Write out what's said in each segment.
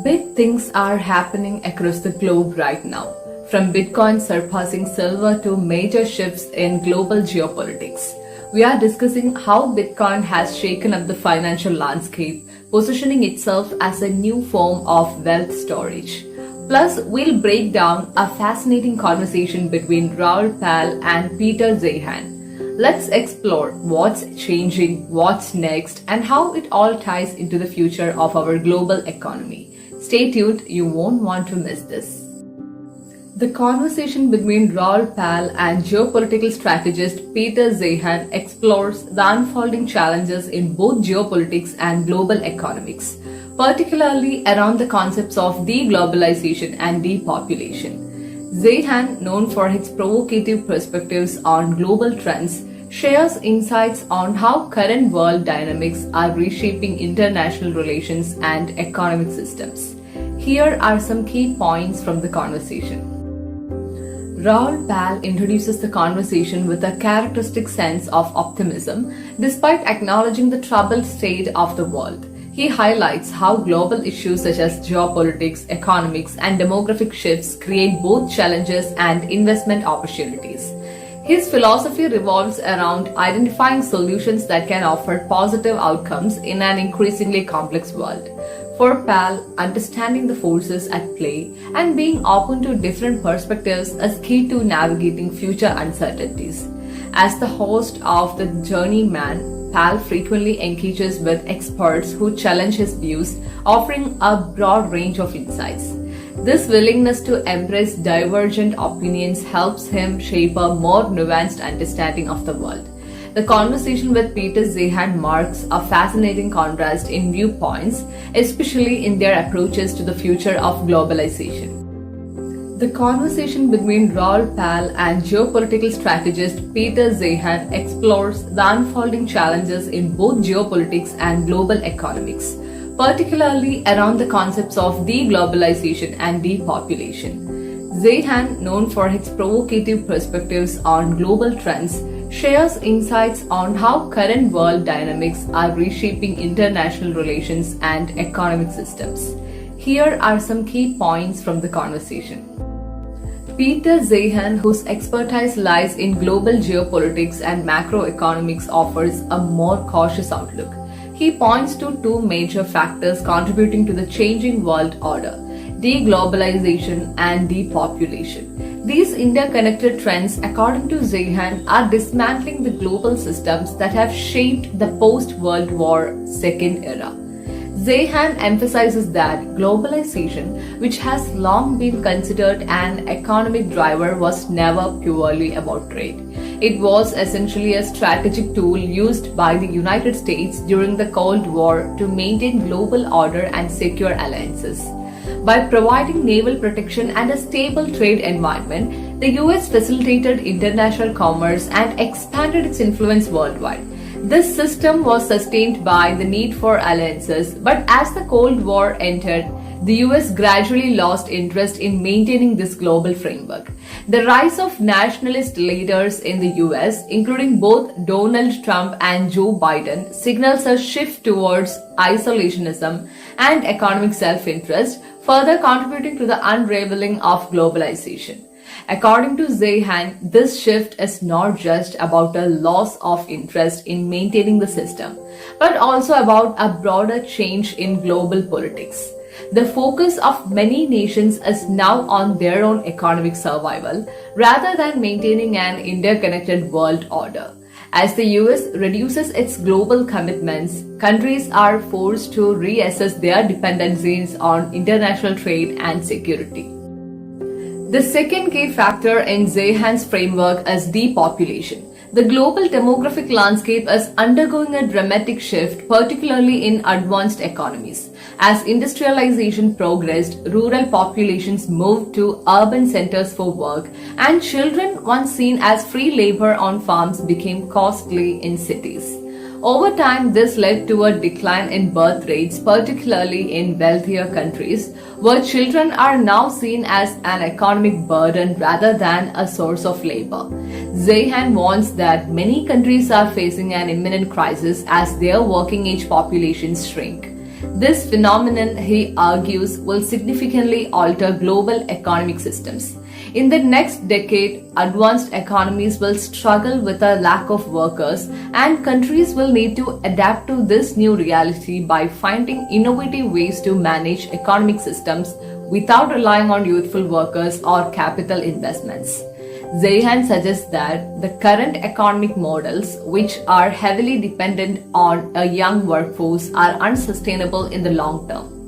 Big things are happening across the globe right now, from Bitcoin surpassing silver to major shifts in global geopolitics. We are discussing how Bitcoin has shaken up the financial landscape, positioning itself as a new form of wealth storage. Plus, we'll break down a fascinating conversation between Raoul Pal and Peter Zeihan. Let's explore what's changing, what's next, and how it all ties into the future of our global economy. Stay tuned, you won't want to miss this. The conversation between Raoul Pal and geopolitical strategist Peter Zeihan explores the unfolding challenges in both geopolitics and global economics, particularly around the concepts of deglobalization and depopulation. Zeihan, known for his provocative perspectives on global trends, shares insights on how current world dynamics are reshaping international relations and economic systems. Here are some key points from the conversation. Raoul Pal introduces the conversation with a characteristic sense of optimism, despite acknowledging the troubled state of the world. He highlights how global issues such as geopolitics, economics, and demographic shifts create both challenges and investment opportunities. His philosophy revolves around identifying solutions that can offer positive outcomes in an increasingly complex world. For Pal, understanding the forces at play and being open to different perspectives is key to navigating future uncertainties. As the host of The Journeyman, Pal frequently engages with experts who challenge his views, offering a broad range of insights. This willingness to embrace divergent opinions helps him shape a more nuanced understanding of the world. The conversation with Peter Zeihan marks a fascinating contrast in viewpoints, especially in their approaches to the future of globalization. The conversation between Raoul Pal and geopolitical strategist Peter Zeihan explores the unfolding challenges in both geopolitics and global economics, particularly around the concepts of deglobalization and depopulation. Zeihan, known for his provocative perspectives on global trends, shares insights on how current world dynamics are reshaping international relations and economic systems. Here are some key points from the conversation. Peter Zeihan, whose expertise lies in global geopolitics and macroeconomics, offers a more cautious outlook. He points to two major factors contributing to the changing world order: deglobalization and depopulation. These interconnected trends, according to Zeihan, are dismantling the global systems that have shaped the post-World War II era. Zeihan emphasizes that globalization, which has long been considered an economic driver, was never purely about trade. It was essentially a strategic tool used by the United States during the Cold War to maintain global order and secure alliances. By providing naval protection and a stable trade environment, the US facilitated international commerce and expanded its influence worldwide. This system was sustained by the need for alliances, but as the Cold War ended, the US gradually lost interest in maintaining this global framework. The rise of nationalist leaders in the US, including both Donald Trump and Joe Biden, signals a shift towards isolationism and economic self-interest, further contributing to the unraveling of globalization. According to Zeihan, this shift is not just about a loss of interest in maintaining the system, but also about a broader change in global politics. The focus of many nations is now on their own economic survival rather than maintaining an interconnected world order. As the US reduces its global commitments, countries are forced to reassess their dependencies on international trade and security. The second key factor in Zeihan's framework is depopulation. The global demographic landscape is undergoing a dramatic shift, particularly in advanced economies. As industrialization progressed, rural populations moved to urban centers for work, and children, once seen as free labor on farms, became costly in cities. Over time, this led to a decline in birth rates, particularly in wealthier countries, where children are now seen as an economic burden rather than a source of labor. Zeihan warns that many countries are facing an imminent crisis as their working age populations shrink. This phenomenon, he argues, will significantly alter global economic systems. In the next decade, advanced economies will struggle with a lack of workers, and countries will need to adapt to this new reality by finding innovative ways to manage economic systems without relying on youthful workers or capital investments. Zeihan suggests that the current economic models, which are heavily dependent on a young workforce, are unsustainable in the long term.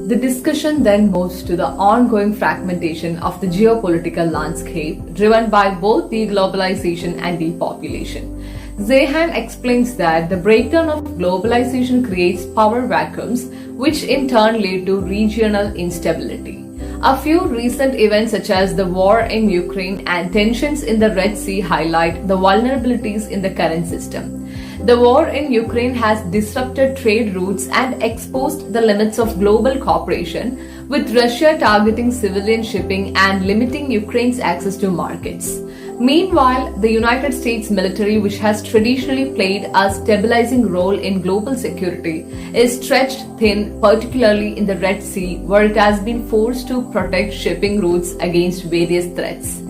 The discussion then moves to the ongoing fragmentation of the geopolitical landscape, driven by both deglobalization and depopulation. Zeihan explains that the breakdown of globalization creates power vacuums, which in turn lead to regional instability. A few recent events such as the war in Ukraine and tensions in the Red Sea highlight the vulnerabilities in the current system. The war in Ukraine has disrupted trade routes and exposed the limits of global cooperation, with Russia targeting civilian shipping and limiting Ukraine's access to markets. Meanwhile, the United States military, which has traditionally played a stabilizing role in global security, is stretched thin, particularly in the Red Sea, where it has been forced to protect shipping routes against various threats.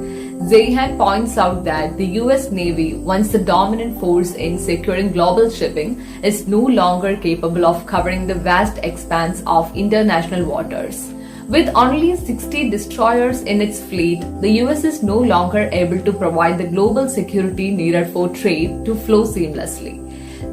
Zeihan points out that the US Navy, once the dominant force in securing global shipping, is no longer capable of covering the vast expanse of international waters. With only 60 destroyers in its fleet, the US is no longer able to provide the global security needed for trade to flow seamlessly.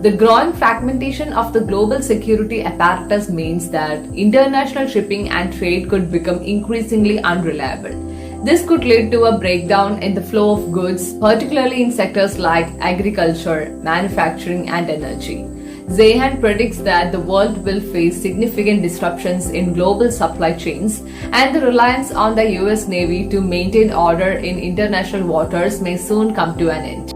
The growing fragmentation of the global security apparatus means that international shipping and trade could become increasingly unreliable. This could lead to a breakdown in the flow of goods, particularly in sectors like agriculture, manufacturing, and energy. Zeihan predicts that the world will face significant disruptions in global supply chains, and the reliance on the US Navy to maintain order in international waters may soon come to an end.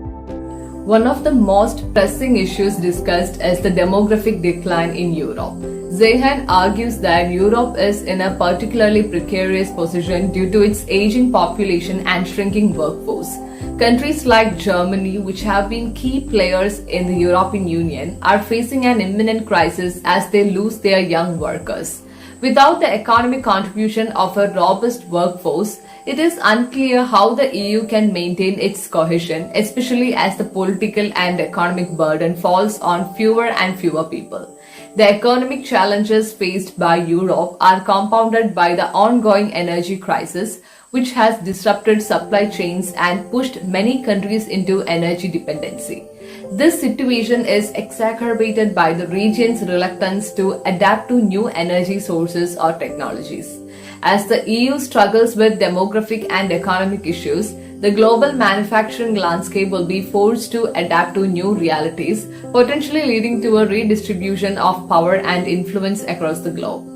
One of the most pressing issues discussed is the demographic decline in Europe. Zeihan argues that Europe is in a particularly precarious position due to its aging population and shrinking workforce. Countries like Germany, which have been key players in the European Union, are facing an imminent crisis as they lose their young workers. Without the economic contribution of a robust workforce, it is unclear how the EU can maintain its cohesion, especially as the political and economic burden falls on fewer and fewer people. The economic challenges faced by Europe are compounded by the ongoing energy crisis, which has disrupted supply chains and pushed many countries into energy dependency. This situation is exacerbated by the region's reluctance to adapt to new energy sources or technologies. As the EU struggles with demographic and economic issues, the global manufacturing landscape will be forced to adapt to new realities, potentially leading to a redistribution of power and influence across the globe.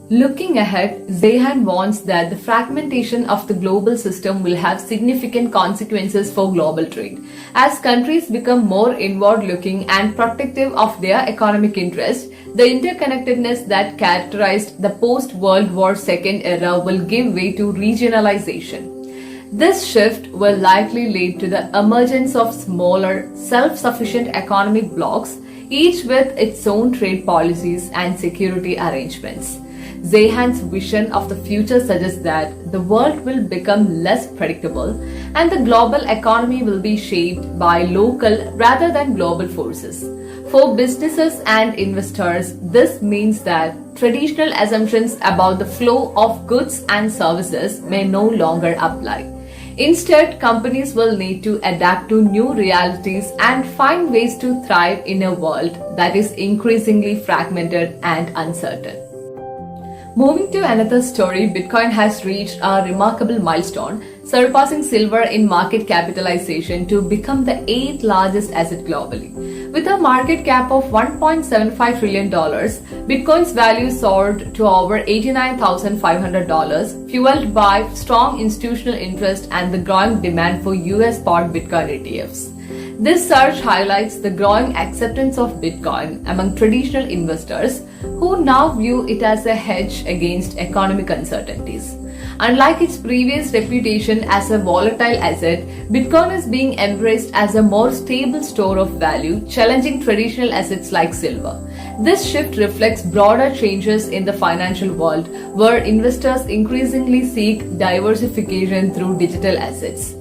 Looking ahead, Zeihan warns that the fragmentation of the global system will have significant consequences for global trade. As countries become more inward-looking and protective of their economic interests, the interconnectedness that characterized the post-World War II era will give way to regionalization. This shift will likely lead to the emergence of smaller, self-sufficient economic blocs, each with its own trade policies and security arrangements. Zeihan's vision of the future suggests that the world will become less predictable and the global economy will be shaped by local rather than global forces. For businesses and investors, this means that traditional assumptions about the flow of goods and services may no longer apply. Instead, companies will need to adapt to new realities and find ways to thrive in a world that is increasingly fragmented and uncertain. Moving to another story, Bitcoin has reached a remarkable milestone, surpassing silver in market capitalization to become the 8th largest asset globally. With a market cap of $1.75 trillion, Bitcoin's value soared to over $89,500, fueled by strong institutional interest and the growing demand for US spot Bitcoin ETFs. This surge highlights the growing acceptance of Bitcoin among traditional investors who now view it as a hedge against economic uncertainties. Unlike its previous reputation as a volatile asset, Bitcoin is being embraced as a more stable store of value, challenging traditional assets like silver. This shift reflects broader changes in the financial world, where investors increasingly seek diversification through digital assets.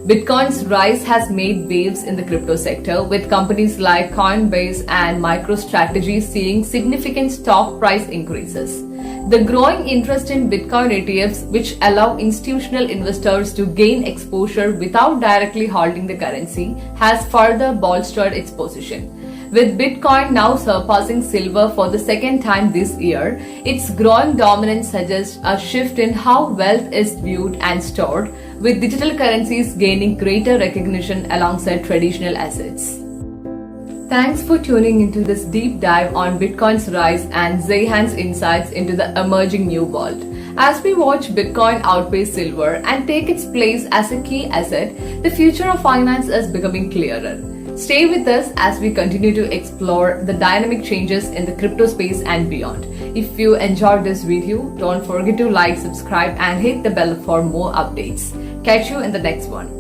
Bitcoin's rise has made waves in the crypto sector, with companies like Coinbase and MicroStrategy seeing significant stock price increases. The growing interest in Bitcoin ETFs, which allow institutional investors to gain exposure without directly holding the currency, has further bolstered its position. With Bitcoin now surpassing silver for the second time this year, its growing dominance suggests a shift in how wealth is viewed and stored, with digital currencies gaining greater recognition alongside traditional assets. Thanks for tuning into this deep dive on Bitcoin's rise and Zaihan's insights into the emerging new world. As we watch Bitcoin outpace silver and take its place as a key asset, the future of finance is becoming clearer. Stay with us as we continue to explore the dynamic changes in the crypto space and beyond. If you enjoyed this video, don't forget to like, subscribe, and hit the bell for more updates. Catch you in the next one.